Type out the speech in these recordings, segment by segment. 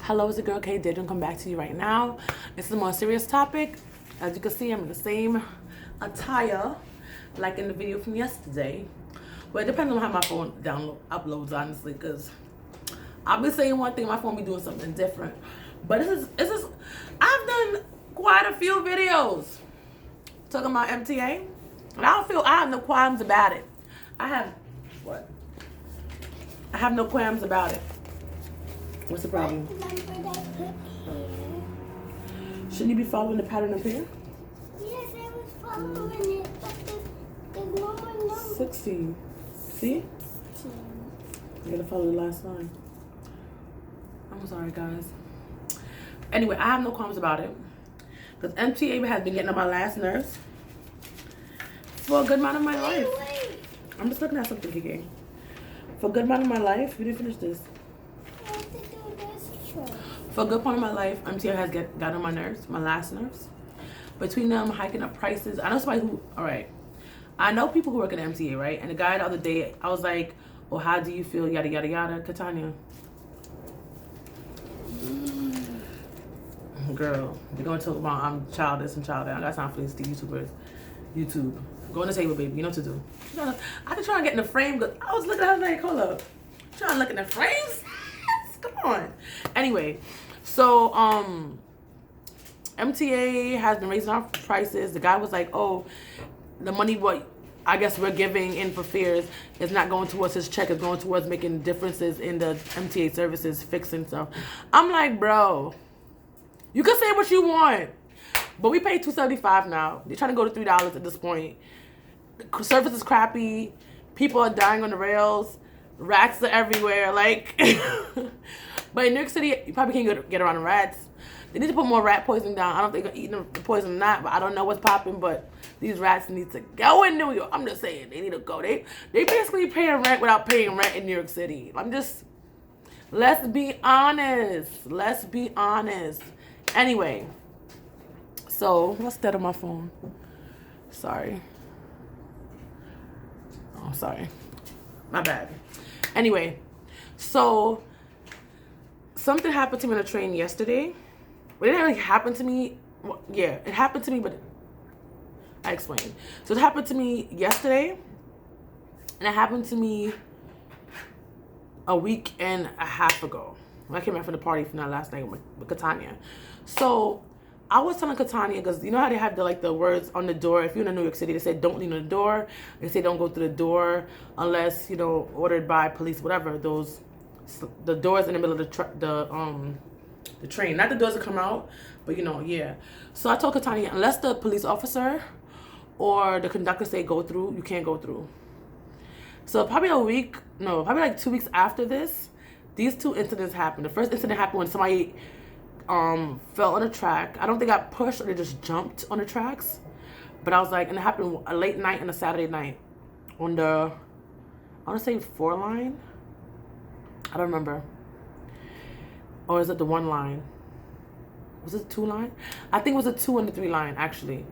Hello, it's the girl Kdiddavis, and come back to you right now. This is a more serious topic. As you can see, I'm in the same attire like in the video from yesterday. Well, it depends on how my phone uploads, honestly, because I'll be saying one thing, my phone be doing something different. But this is I've done quite a few videos talking about MTA, and I have no qualms about it. I have no qualms about it. What's the problem? Shouldn't you be following the pattern up here? Yes, I was following it, but there's no more number. 16. See? 16. You gotta follow the last line. I'm sorry, guys. Anyway, I have no qualms about it. Because MTA has been getting on my last nerves for a good amount of my life. Wait. I'm just looking at something, Kiki. For a good amount of my life, we didn't finish this. I have to do this first. For a good part of my life, MTA has got on my nerves, my last nerves. Between them hiking up prices, I know somebody who, all right, I know people who work at MTA, right? And the guy the other day, I was like, well, how do you feel, yada, yada, yada, Katanya? Girl, we're going to talk about I'm childish and child down. That's not for these YouTubers. YouTube. Go on the table, baby. You know what to do. I can try and get in the frame, but I was looking at her like, hold up. Trying to look in the frames? Come on. Anyway, so MTA has been raising our prices. The guy was like, oh, the money what I guess we're giving in for fares is not going towards his check. It's going towards making differences in the MTA services, fixing stuff. I'm like, bro, you can say what you want, but we pay $2.75 now. They're trying to go to $3 at this point. The service is crappy. People are dying on the rails. Rats are everywhere. Like, but in New York City, you probably can't get around the rats. They need to put more rat poison down. I don't think they're eating the poison or not, but I don't know what's popping. But these rats need to go in New York. I'm just saying, they need to go. They basically paying rent without paying rent in New York City. Let's be honest. Let's be honest. Anyway, so what's that on my phone? Sorry. Oh, sorry. My bad. Anyway, so something happened to me on a train yesterday. Well, it didn't really happen to me. Well, yeah, it happened to me, but I explained. So it happened to me yesterday, and it happened to me a week and a half ago when I came back from the party from that last night with Katanya. So I was telling Katanya, because you know how they have the words on the door. If you're in New York City, they say don't lean on the door. They say don't go through the door unless, ordered by police, whatever. The doors in the middle of the train. Not the doors that come out, but yeah. So I told Katanya, unless the police officer or the conductor say go through, you can't go through. So probably like 2 weeks after this, these two incidents happened. The first incident happened when somebody fell on a track. I don't think I got pushed or they just jumped on the tracks. But I was like, and it happened a late night and a Saturday night on the, I want to say 4 line. I don't remember. Or is it the 1 line? Was it the 2 line? I think it was the 2 and the 3 line, actually.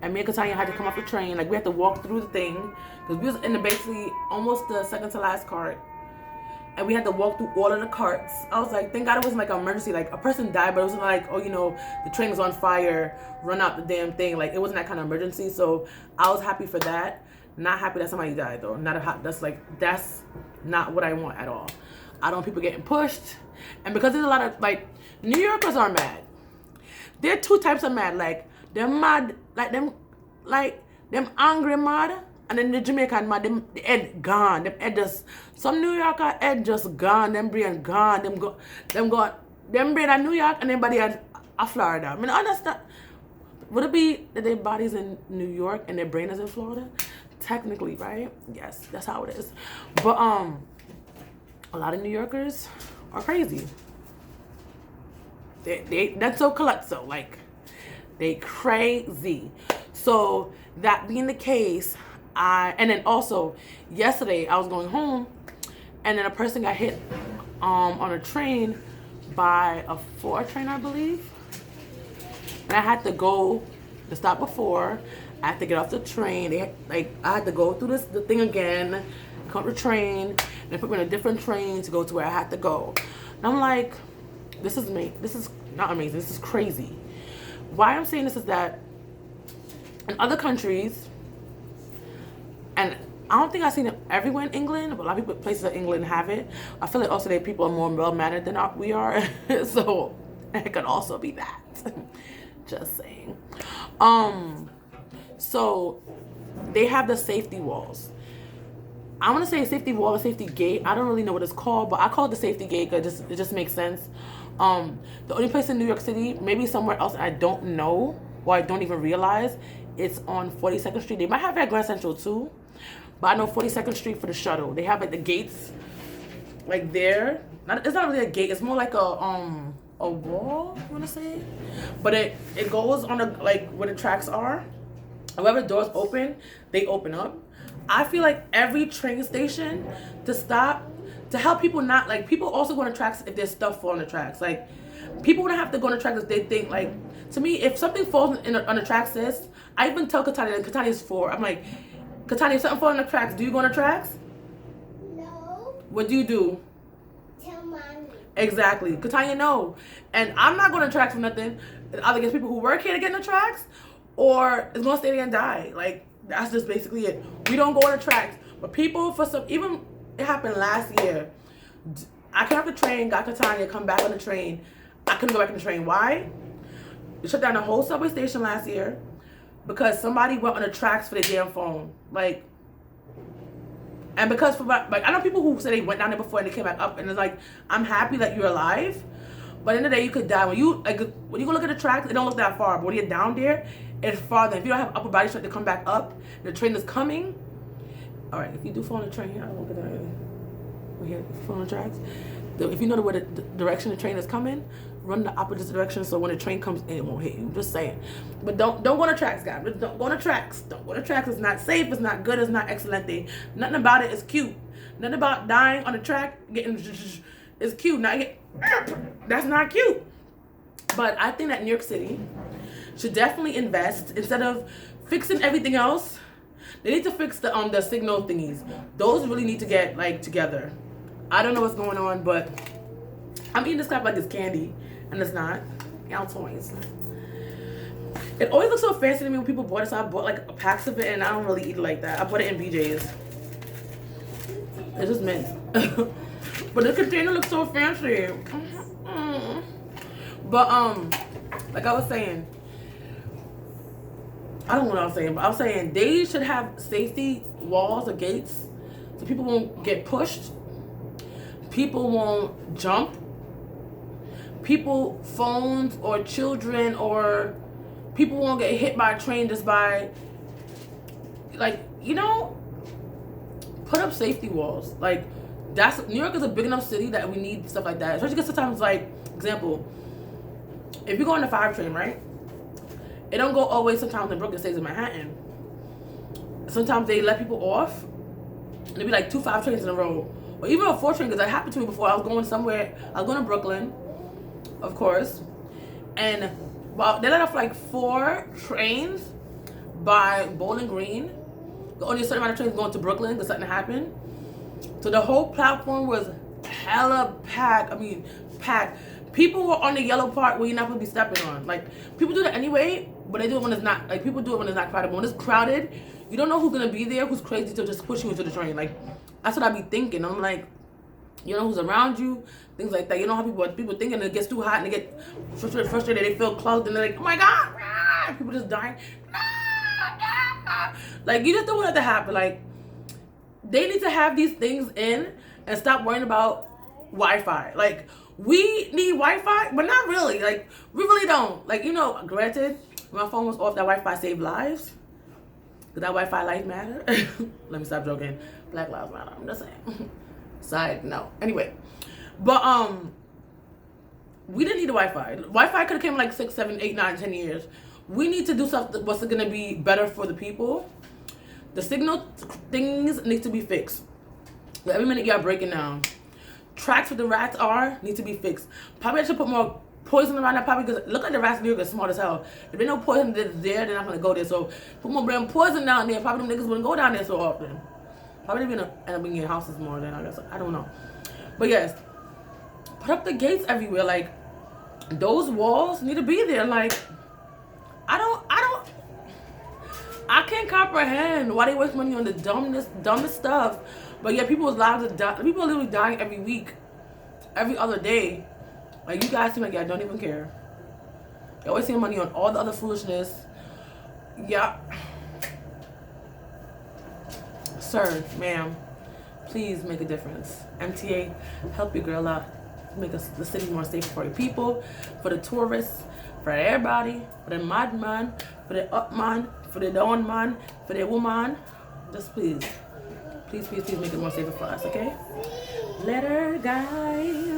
And me and Katanya had to come off the train. Like, we had to walk through the thing. Because we was in basically almost the second to last cart. And we had to walk through all of the carts. I was like, thank God it wasn't like an emergency. Like, a person died, but it wasn't like, oh, the train was on fire, run out the damn thing. Like, it wasn't that kind of emergency. So I was happy for that. Not happy that somebody died, though. That's not what I want at all. I don't want people getting pushed. And because there's a lot of, New Yorkers are mad. There are 2 types of mad. They're mad, them angry mad. And then the Jamaican mad, the head gone. Them head just, some New Yorker head just gone. Them brain gone. Them brain at New York and them body at Florida. I mean, I understand. Would it be that their body's in New York and their brain is in Florida? Technically, right? Yes, that's how it is. But a lot of New Yorkers are crazy. That's so colletto, they crazy. So that being the case, and then also yesterday I was going home, and then a person got hit on a train by a 4 train, I believe, and I had to go to stop before. I had to get off the train. I had to go through the thing again, come to the train, and they put me on a different train to go to where I had to go. And I'm like, this is not amazing. This is crazy. Why I'm saying this is that in other countries, and I don't think I've seen it everywhere in England, but a lot of people, places in England have it. I feel like also that people are more well-mannered than we are. So it could also be that. Just saying. So they have the safety walls. I want to say safety wall or safety gate. I don't really know what it's called, but I call it the safety gate because it just makes sense. The only place in New York City, maybe somewhere else I don't know or I don't even realize, it's on 42nd Street. They might have it at Grand Central too, but I know 42nd Street for the shuttle. They have like the gates like there. It's not really a gate. It's more like a wall, I want to say. But it goes on like where the tracks are. Wherever the doors open, they open up. I feel like every train station to help people not, like, people also go on the tracks if there's stuff fall on the tracks. Like, people don't have to go on the tracks if they think, like, to me, if something falls on the tracks, sis, I even tell Katania, and Katania's 4, I'm like, Katania, if something falls on the tracks, do you go on the tracks? No. What do you do? Tell mommy. Exactly. Katania, no. And I'm not going to tracks for nothing. It's either against people who work here to get in the tracks, or it's going to stay there and die. Like, that's just basically it. We don't go on the tracks. But people, even it happened last year. I came off the train, got Katania, come back on the train. I couldn't go back on the train. Why? They shut down the whole subway station last year because somebody went on the tracks for their damn phone. Like, and because I know people who say they went down there before and they came back up, and it's like, I'm happy that you're alive. But in the day, you could die. When you go look at the tracks, it don't look that far. But when you're down there, it's farther. If you don't have upper body strength to come back up, the train is coming. All right, if you do fall on the train, I don't look at that. If you fall on the tracks, if you know where the direction the train is coming, run the opposite direction so when the train comes in, it won't hit you. Just saying. But don't go on the tracks, guys. Don't go on the tracks. Don't go on the tracks. It's not safe. It's not good. It's not excellent thing. Nothing about it is cute. Nothing about dying on the track is cute. That's not cute. But I think that New York City should definitely invest, instead of fixing everything else. They need to fix the signal thingies. Those really need to get like together. I don't know what's going on, but I'm eating this crap like it's candy, and it's not. Y'all toys. It always looks so fancy to me when people bought it, so I bought like packs of it, and I don't really eat it like that. I bought it in BJ's. It's just mint. But the container looks so fancy. But like I was saying, I don't know what I was saying, but I was saying they should have safety walls or gates so people won't get pushed, people won't jump, people, phones or children or people won't get hit by a train just by, like, you know, put up safety walls. Like, New York is a big enough city that we need stuff like that. Especially because sometimes, like, example, if you go on the 5 train, right? It don't go all the way sometimes in Brooklyn, it stays in Manhattan. Sometimes they let people off. And it'd be like 2 5 trains in a row. Or even a 4 train, because that happened to me before. I was going to Brooklyn, of course. And well, they let off like 4 trains by Bowling Green. Only a certain amount of trains going to Brooklyn because something happened. So the whole platform was hella packed. Packed. People were on the yellow part where you're not supposed to be stepping on. Like, people do that anyway, but they do it when it's not, like, people do it when it's not crowded. But when it's crowded, you don't know who's going to be there, who's crazy to just push you into the train. Like, that's what I be thinking. I'm like, you know who's around you, things like that. You know how people thinking it gets too hot and they get frustrated, they feel clogged, and they're like, oh my God, ah! People just dying. Ah! Like, you just don't want it to happen. Like, they need to have these things in and stop worrying about Wi-Fi. Like, we need Wi-Fi, but not really. Like, we really don't. Like, you know, granted, when my phone was off, that Wi-Fi saved lives. Did that Wi-Fi life matter? Let me stop joking. Black lives matter. I'm just saying. Side note. Anyway, but we didn't need the Wi-Fi. Wi-Fi could have came in like 6, 7, 8, 9, 10 years. We need to do something what's going to be better for the people. The signal things need to be fixed. Every minute y'all breaking down. Tracks where the rats are need to be fixed. Probably I should put more poison around that, probably, because look at the rats in New York are smart as hell. If there's no poison that's there, they're not going to go there. So put more damn poison down there. Probably them niggas wouldn't go down there so often. Probably they're going to end up in houses more than I guess. I don't know. But yes, put up the gates everywhere. Like, those walls need to be there. Like, I can't comprehend why they waste money on the dumbest stuff. But yeah, people's lives are dying. People are literally dying every week, every other day. Like, you guys seem like y'all don't even care. You're wasting money on all the other foolishness. Yeah. Sir, ma'am, please make a difference. MTA, help your girl out. Make the city more safe for your people, for the tourists, for everybody, for the mad man, for the up man, for the down man, for the woman. Just please. Please, please, please make it more safer for us, okay? Later, guys.